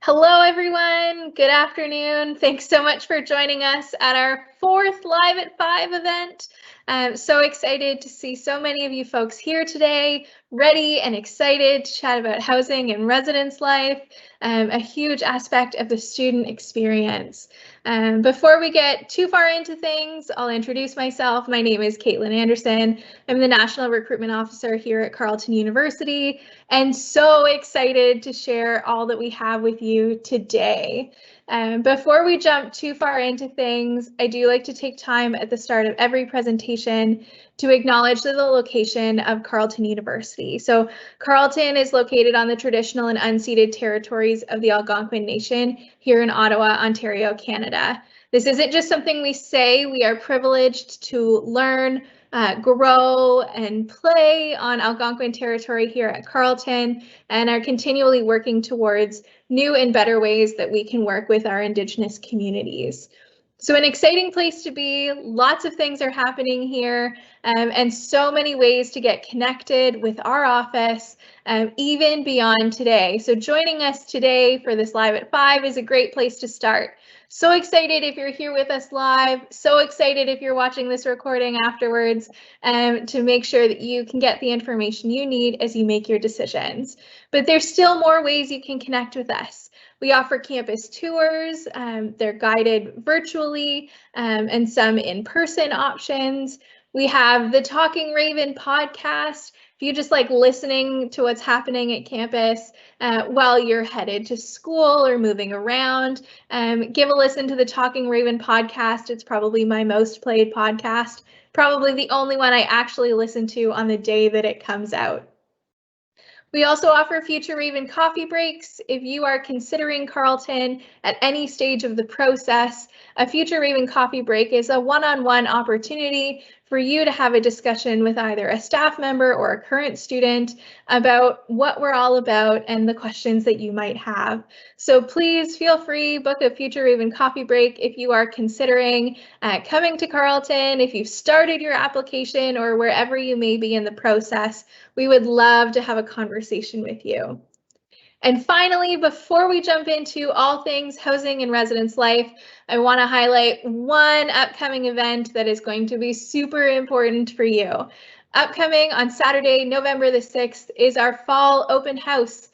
Hello, everyone. Good afternoon. Thanks so much for joining us at our fourth Live at 5 event. I'm so excited to see so many of you folks here today, ready and excited to chat about housing and residence life, a huge aspect of the student experience. Before we get too far into things, I'll introduce myself. My name is Caitlin Anderson. I'm the National Recruitment Officer here at Carleton University, and so excited to share all that we have with you today. Before we jump too far into things, I do like to take time at the start of every presentation to acknowledge the location of Carleton University. So Carleton is located on the traditional and unceded territories of the Algonquin Nation here in Ottawa, Ontario, Canada. This isn't just something we say. We are privileged to learn, grow and play on Algonquin territory here at Carleton, and are continually working towards new and better ways that we can work with our Indigenous communities. So an exciting place to be. Lots of things are happening here, and so many ways to get connected with our office, even beyond today. So joining us today for this Live at 5 is a great place to start. So excited if you're here with us live, so excited if you're watching this recording afterwards, to make sure that you can get the information you need as you make your decisions. But there's still more ways you can connect with us. We offer campus tours, they're guided virtually, and some in-person options. We have the Talking Raven podcast. If you just like listening to what's happening at campus while you're headed to school or moving around, give a listen to the Talking Raven podcast. It's probably my most played podcast, probably the only one I actually listen to on the day that it comes out. We also offer Future Raven coffee breaks. If you are considering Carleton at any stage of the process, a Future Raven coffee break is a one-on-one opportunity for you to have a discussion with either a staff member or a current student about what we're all about and the questions that you might have. So please feel free, book a Future Raven coffee break if you are considering coming to Carleton, if you've started your application or wherever you may be in the process. We would love to have a conversation with you. And finally, before we jump into all things housing and residence life, I want to highlight one upcoming event that is going to be super important for you. Upcoming on Saturday, November the 6th, is our fall open house.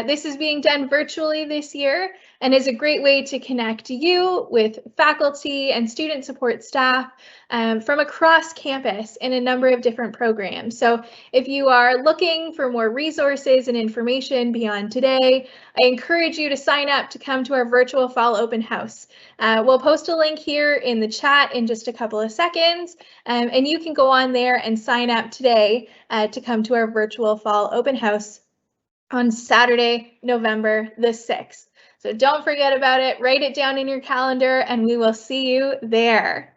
This is being done virtually this year and is a great way to connect you with faculty and student support staff from across campus in a number of different programs. So if you are looking for more resources and information beyond today, I encourage you to sign up to come to our virtual fall open house. We'll post a link here in the chat in just a couple of seconds, and you can go on there and sign up today to come to our virtual fall open house on Saturday, November the 6th. So don't forget about it, write it down in your calendar, and we will see you there.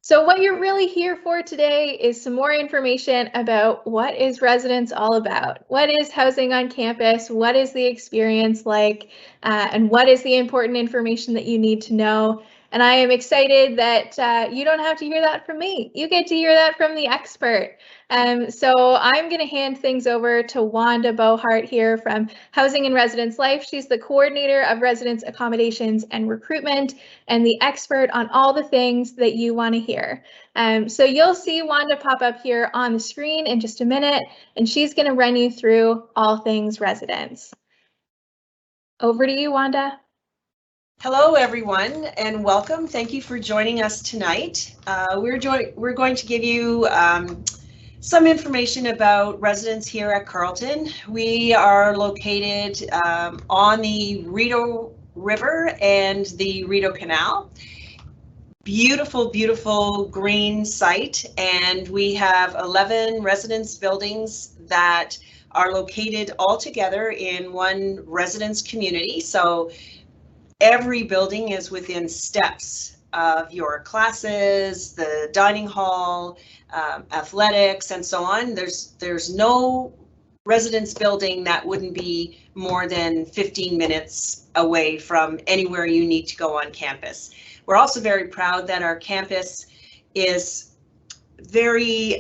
So what you're really here for today is some more information about what is residence all about? What is housing on campus? What is the experience like? And what is the important information that you need to know? And I am excited that you don't have to hear that from me. You get to hear that from the expert. So I'm going to hand things over to Wanda Bohart here from Housing and Residence Life. She's the coordinator of residence accommodations and recruitment and the expert on all the things that you want to hear. So you'll see Wanda pop up here on the screen in just a minute, and she's going to run you through all things residence. Over to you, Wanda. Hello, everyone, and welcome. Thank you for joining us tonight. We're going to give you some information about residence here at Carleton. We are located on the Rideau River and the Rideau Canal. Beautiful, beautiful green site, and we have 11 residence buildings that are located all together in one residence community. So every building is within steps of your classes, the dining hall, athletics, and so on. There's no residence building that wouldn't be more than 15 minutes away from anywhere you need to go on campus. We're also very proud that our campus is very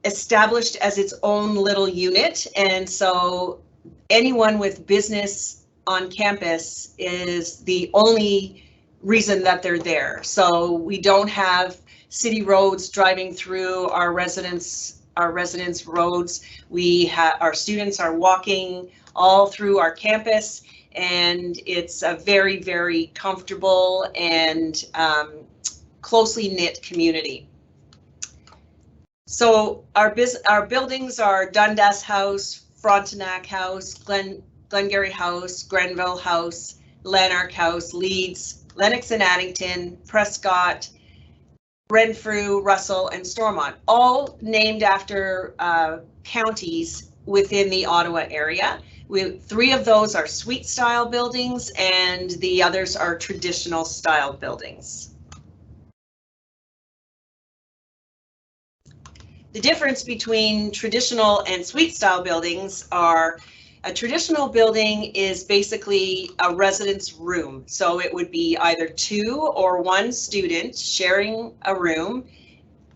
established as its own little unit, and so anyone with business on campus is the only reason that they're there. So we don't have city roads driving through our residence roads. Our students are walking all through our campus, and it's a very, very comfortable and closely knit community. So our buildings are Dundas House, Frontenac House, Glengarry House, Grenville House, Lanark House, Leeds, Lennox and Addington, Prescott, Renfrew, Russell, and Stormont, all named after counties within the Ottawa area. 3 of those are suite style buildings and the others are traditional style buildings. The difference between traditional and suite style buildings are a traditional building is basically a residence room. So it would be either 2 or 1 student sharing a room,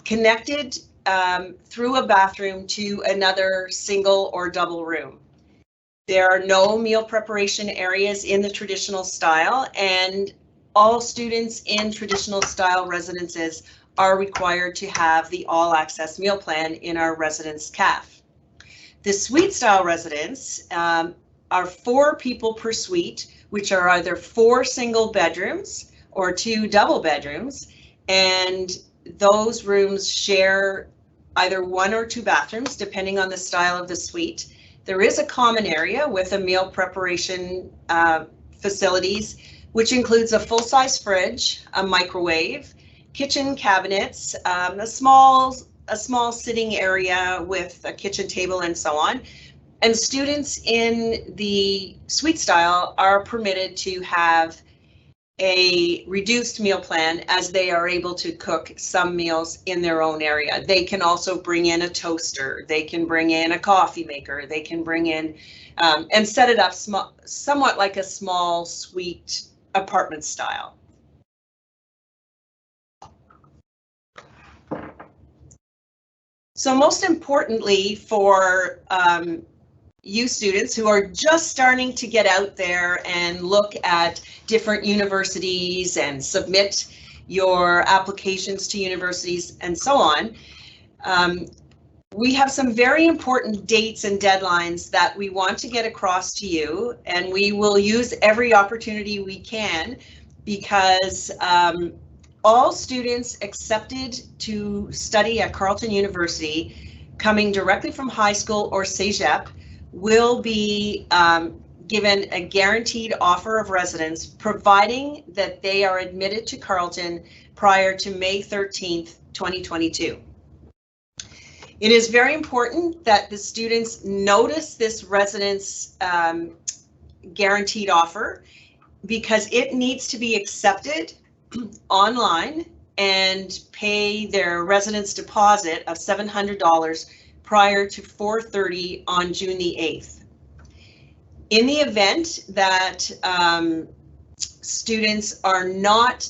connected through a bathroom to another single or double room. There are no meal preparation areas in the traditional style, and all students in traditional style residences are required to have the all access meal plan in our residence CAF. The suite style residence are 4 people per suite, which are either 4 single bedrooms or 2 double bedrooms, and those rooms share either 1 or 2 bathrooms depending on the style of the suite. There is a common area with a meal preparation facilities, which includes a full-size fridge, a microwave, kitchen cabinets, a small sitting area with a kitchen table and so on. And students in the suite style are permitted to have a reduced meal plan as they are able to cook some meals in their own area. They can also bring in a toaster, they can bring in a coffee maker, they can bring in and set it up somewhat like a small suite apartment style. So most importantly for you students who are just starting to get out there and look at different universities and submit your applications to universities and so on, we have some very important dates and deadlines that we want to get across to you, and we will use every opportunity we can because all students accepted to study at Carleton University coming directly from high school or CEGEP will be given a guaranteed offer of residence, providing that they are admitted to Carleton prior to May 13th, 2022. It is very important that the students notice this residence guaranteed offer because it needs to be accepted online and pay their residence deposit of $700 prior to 4:30 on June the 8th. In the event that students are not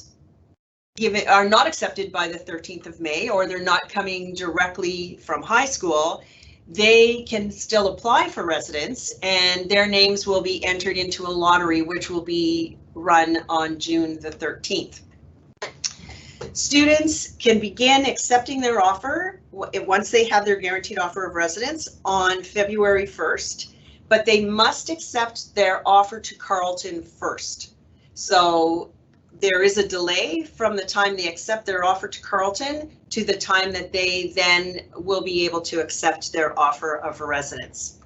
accepted by the 13th of May, or they're not coming directly from high school, they can still apply for residence and their names will be entered into a lottery which will be run on June the 13th. Students can begin accepting their offer once they have their guaranteed offer of residence on February 1st, but they must accept their offer to Carleton first. So there is a delay from the time they accept their offer to Carleton to the time that they then will be able to accept their offer of residence.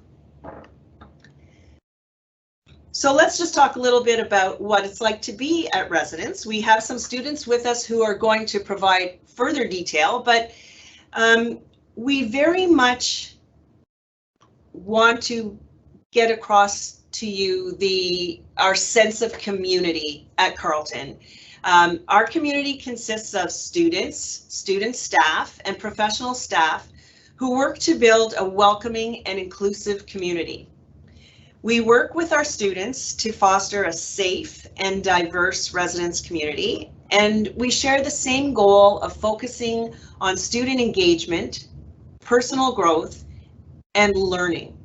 So let's just talk a little bit about what it's like to be at residence. We have some students with us who are going to provide further detail, but we very much want to get across to you our sense of community at Carleton. Our community consists of students, student staff, and professional staff who work to build a welcoming and inclusive community. We work with our students to foster a safe and diverse residence community, and we share the same goal of focusing on student engagement, personal growth, and learning.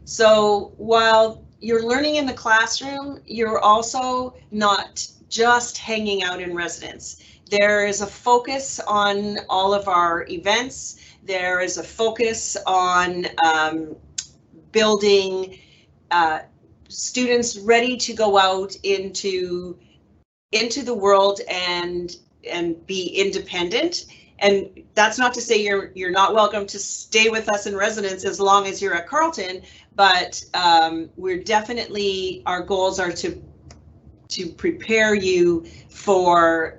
So while you're learning in the classroom, you're also not just hanging out in residence. There is a focus on all of our events. There is a focus on building students ready to go out into the world and be independent. And that's not to say you're not welcome to stay with us in residence as long as you're at Carleton, but we're definitely, our goals are to prepare you for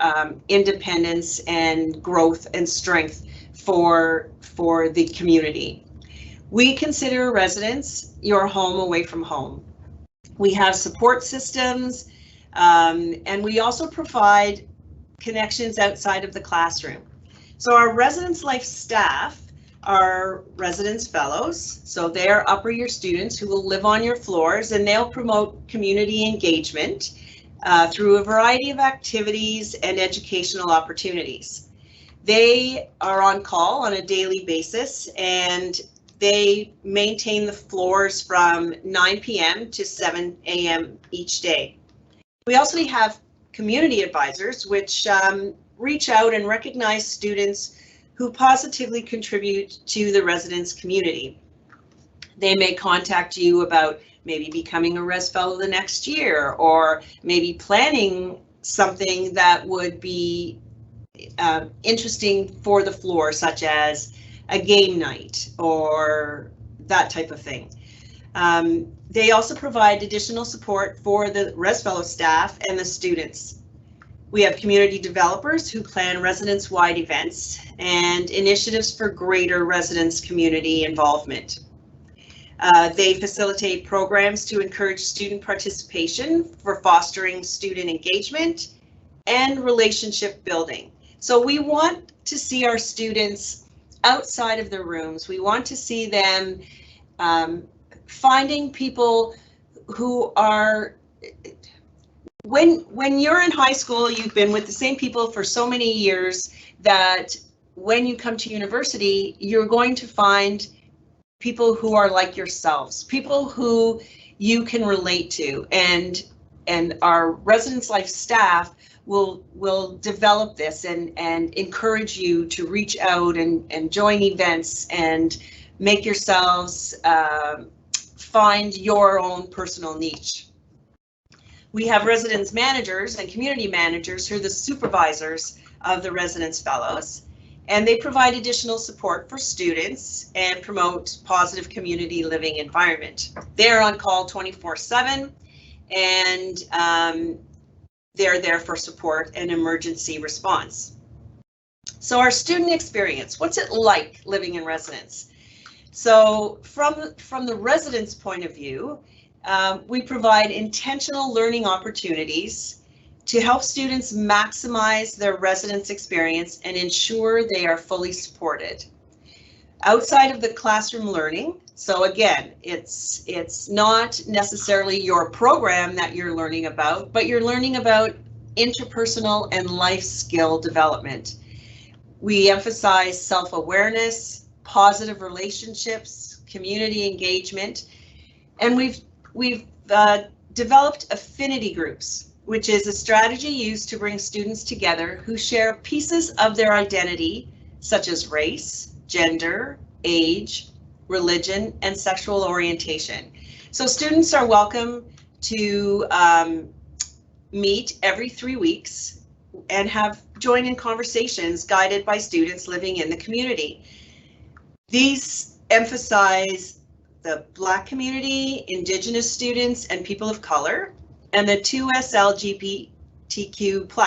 independence and growth and strength for the community. We consider residence your home away from home. We have support systems, and we also provide connections outside of the classroom. So our residence life staff are residence fellows. So they're upper year students who will live on your floors, and they'll promote community engagement through a variety of activities and educational opportunities. They are on call on a daily basis, and they maintain the floors from 9 p.m. to 7 a.m. each day. We also have community advisors, which reach out and recognize students who positively contribute to the residence community. They may contact you about maybe becoming a Res Fellow the next year, or maybe planning something that would be interesting for the floor, such as a game night or that type of thing. They also provide additional support for the Res Fellow staff and the students. We have community developers who plan residence-wide events and initiatives for greater residence community involvement. They facilitate programs to encourage student participation for fostering student engagement and relationship building. So we want to see our students outside of their rooms. We want to see them finding people who are, when you're in high school, you've been with the same people for so many years that when you come to university, you're going to find people who are like yourselves, people who you can relate to, and our residence life staff will develop this and encourage you to reach out and join events and make yourselves find your own personal niche. We have residence managers and community managers who are the supervisors of the residence fellows, and they provide additional support for students and promote positive community living environment. They're on call 24/7, and they're there for support and emergency response. So our student experience, what's it like living in residence? So from the resident's point of view, we provide intentional learning opportunities to help students maximize their residence experience and ensure they are fully supported. Outside of the classroom learning, so again, it's not necessarily your program that you're learning about, but you're learning about interpersonal and life skill development. We emphasize self-awareness, positive relationships, community engagement, and we've developed affinity groups, which is a strategy used to bring students together who share pieces of their identity, such as race, gender, age, religion, and sexual orientation. So students are welcome to meet every 3 weeks and join in conversations guided by students living in the community. These emphasize the Black community, Indigenous students, and people of color, and the 2S LGBTQ+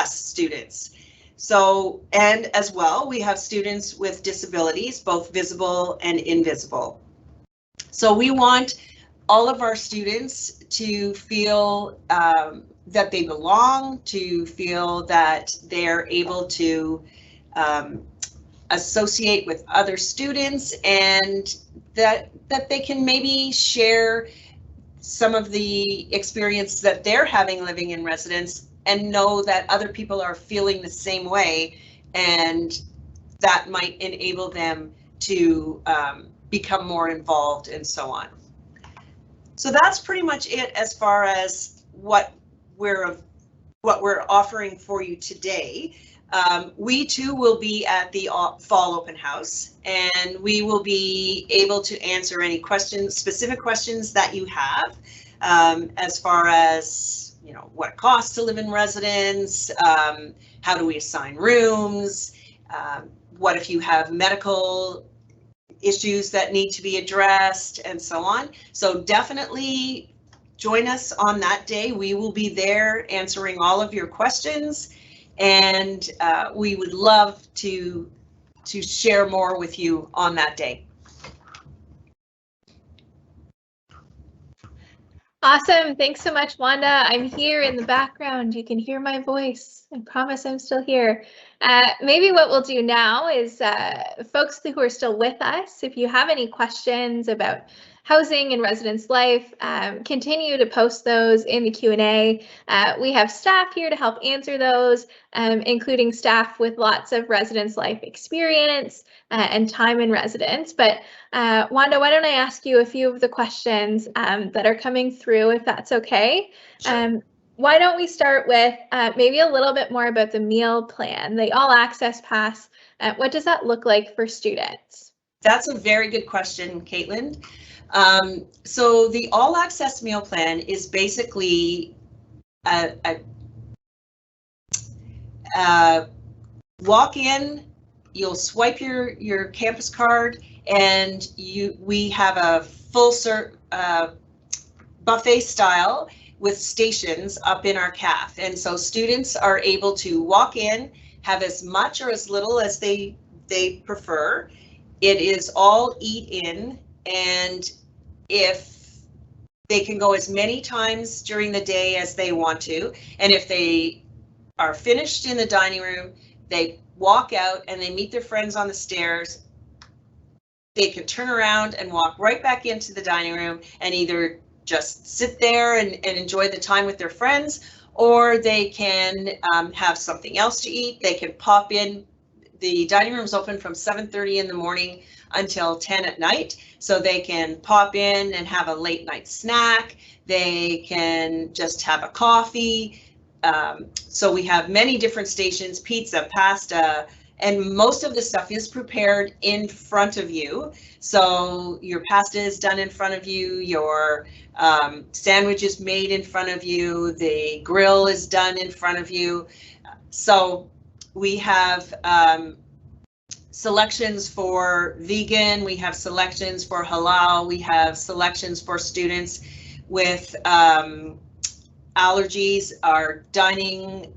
students. So, and as well, we have students with disabilities, both visible and invisible. So we want all of our students to feel that they belong, to feel that they're able to associate with other students, and that they can maybe share some of the experience that they're having living in residence and know that other people are feeling the same way, and that might enable them to become more involved and so on. So that's pretty much it as far as what we're offering for you today. We too will be at the fall open house, and we will be able to answer any questions, specific questions that you have, as far as, you know, what it costs to live in residence, how do we assign rooms, what if you have medical issues that need to be addressed, and so on. So definitely join us on that day. We will be there answering all of your questions, and we would love to share more with you on that day. Awesome. Thanks so much, Wanda. I'm here in the background. You can hear my voice. I promise I'm still here. Maybe what we'll do now is folks who are still with us, if you have any questions about housing and residence life, continue to post those in the Q&A. We have staff here to help answer those, including staff with lots of residence life experience and time in residence. But Wanda, why don't I ask you a few of the questions that are coming through, if that's okay? Sure. Why don't we start with maybe a little bit more about the meal plan, the All Access Pass. What does that look like for students? That's a very good question, Caitlin. So the All Access Meal Plan is basically walk in, you'll swipe your campus card, and we have a full buffet style with stations up in our CAF. And so students are able to walk in, have as much or as little as they prefer. It is all eat in, and if they can go as many times during the day as they want to, and if they are finished in the dining room, they walk out and they meet their friends on the stairs, they can turn around and walk right back into the dining room and either just sit there and enjoy the time with their friends, or they can have something else to eat. They can pop in. The dining room is open from 7:30 in the morning until 10 at night, so they can pop in and have a late night snack. They can just have a coffee. So we have many different stations: pizza, pasta, and most of the stuff is prepared in front of you. So your pasta is done in front of you, your sandwich is made in front of you, the grill is done in front of you. So we have selections for vegan, we have selections for halal, we have selections for students with allergies. Our dining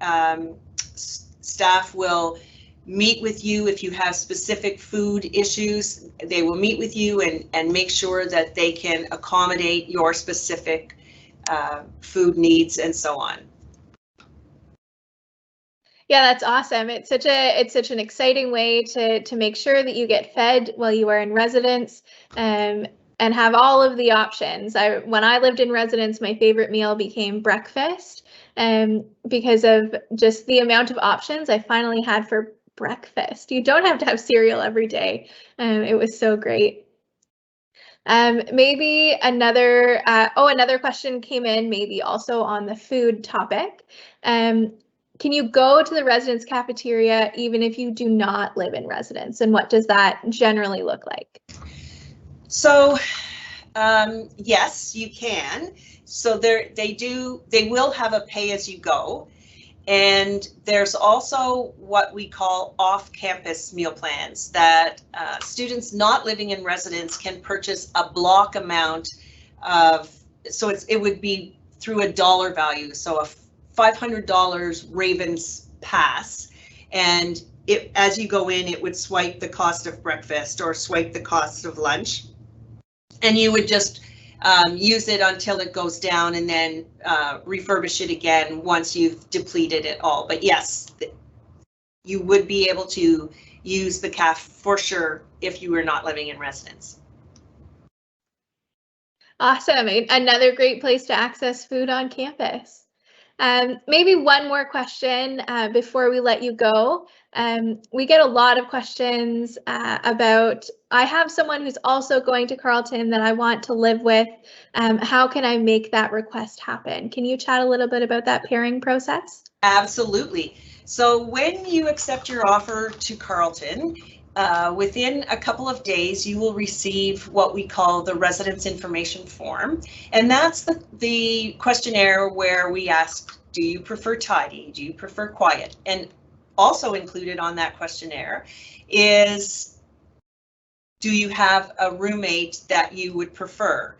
staff will meet with you if you have specific food issues. They will meet with you and make sure that they can accommodate your specific food needs and so on. Yeah, that's awesome. It's such an exciting way to make sure that you get fed while you are in residence, and have all of the options. When I lived in residence, my favorite meal became breakfast, because of just the amount of options I finally had for breakfast. You don't have to have cereal every day. It was so great. Maybe another question came in, maybe also on the food topic. Can you go to the residence cafeteria even if you do not live in residence? And what does that generally look like? So yes, you can. So they will have a pay as you go. And there's also what we call off-campus meal plans that students not living in residence can purchase a block amount of, so it would be through a dollar value. So a $500 Ravens pass, and as you go in, it would swipe the cost of breakfast or swipe the cost of lunch, and you would just use it until it goes down, and then refurbish it again once you've depleted it all. But yes, you would be able to use the CAF for sure if you were not living in residence. Awesome. Another great place to access food on campus. Maybe one more question before we let you go. We get a lot of questions about, I have someone who's also going to Carleton that I want to live with. How can I make that request happen? Can you chat a little bit about that pairing process? Absolutely. So when you accept your offer to Carleton, within a couple of days, you will receive what we call the residence information form. And that's the questionnaire where we ask, do you prefer tidy? Do you prefer quiet? And also included on that questionnaire is, do you have a roommate that you would prefer?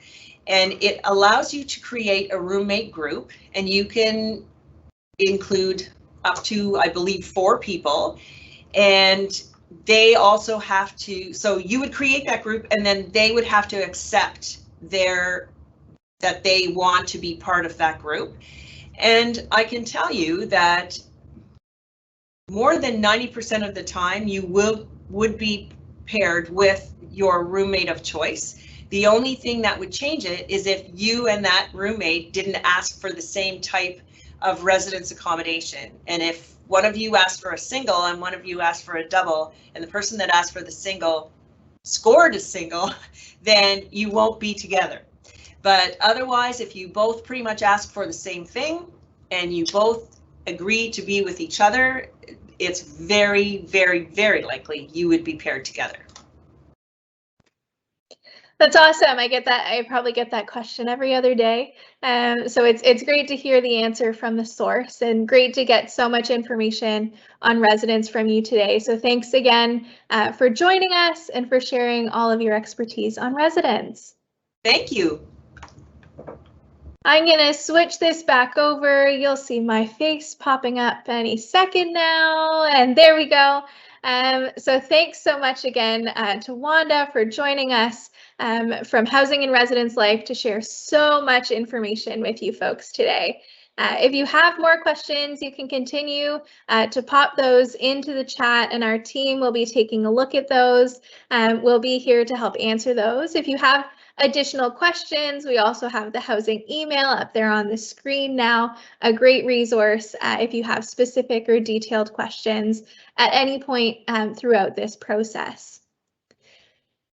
And it allows you to create a roommate group, and you can include up to, I believe, 4 people. And they also have to, so you would create that group, and then they would have to accept that they want to be part of that group. And I can tell you that more than 90% of the time you would be paired with your roommate of choice. The only thing that would change it is if you and that roommate didn't ask for the same type of residence accommodation. And if one of you asked for a single and one of you asked for a double, and the person that asked for the single scored a single, then you won't be together. But otherwise, if you both pretty much ask for the same thing and you both agree to be with each other, it's very, very, very likely you would be paired together. That's awesome. I get that. I probably get that question every other day. So it's great to hear the answer from the source, and great to get so much information on residence from you today. So thanks again for joining us and for sharing all of your expertise on residence. Thank you. I'm going to switch this back over. You'll see my face popping up any second now. And there we go. So thanks so much again to Wanda for joining us from Housing and Residence Life to share so much information with you folks today. If you have more questions, you can continue to pop those into the chat, and our team will be taking a look at those. We'll be here to help answer those. If you have additional questions, we also have the housing email up there on the screen now, a great resource if you have specific or detailed questions at any point throughout this process.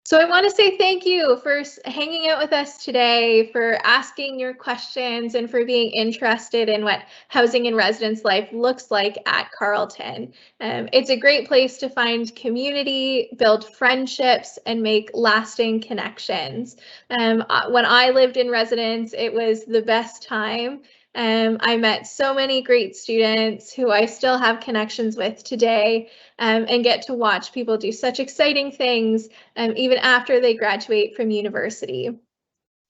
So I want to say thank you for hanging out with us today, for asking your questions, and for being interested in what housing and residence life looks like at Carleton. It's a great place to find community, build friendships, and make lasting connections. When I lived in residence, it was the best time. I met so many great students who I still have connections with today, and get to watch people do such exciting things even after they graduate from university.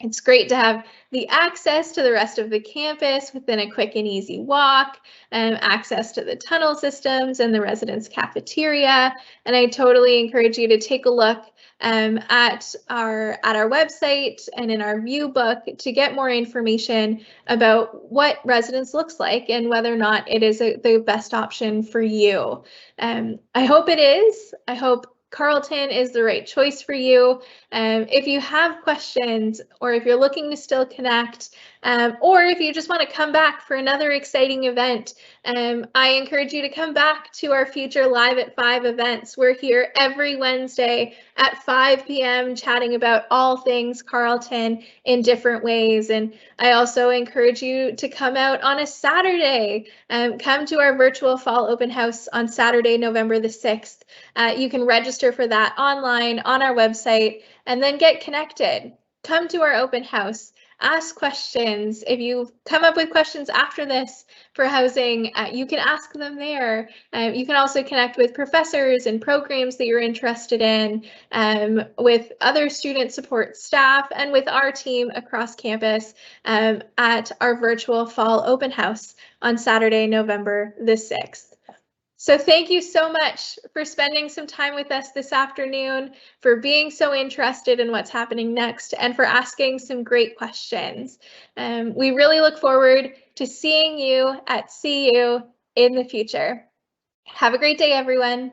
It's great to have the access to the rest of the campus within a quick and easy walk, access to the tunnel systems and the residence cafeteria. And I totally encourage you to take a look at our website and in our view book to get more information about what residence looks like and whether or not it is the best option for you. I hope it is. I hope Carleton is the right choice for you. If you have questions, or if you're looking to still connect, or if you just want to come back for another exciting event, I encourage you to come back to our future Live at 5 events. We're here every Wednesday at 5 p.m. chatting about all things Carleton in different ways. And I also encourage you to come out on a Saturday. Come to our virtual fall open house on Saturday, November the 6th. You can register for that online on our website and then get connected. Come to our open house. Ask questions. If you come up with questions after this for housing, you can ask them there. You can also connect with professors and programs that you're interested in, with other student support staff, and with our team across campus at our virtual fall open house on Saturday, November the 6th. So thank you so much for spending some time with us this afternoon, for being so interested in what's happening next, and for asking some great questions. We really look forward to seeing you at CU in the future. Have a great day, everyone.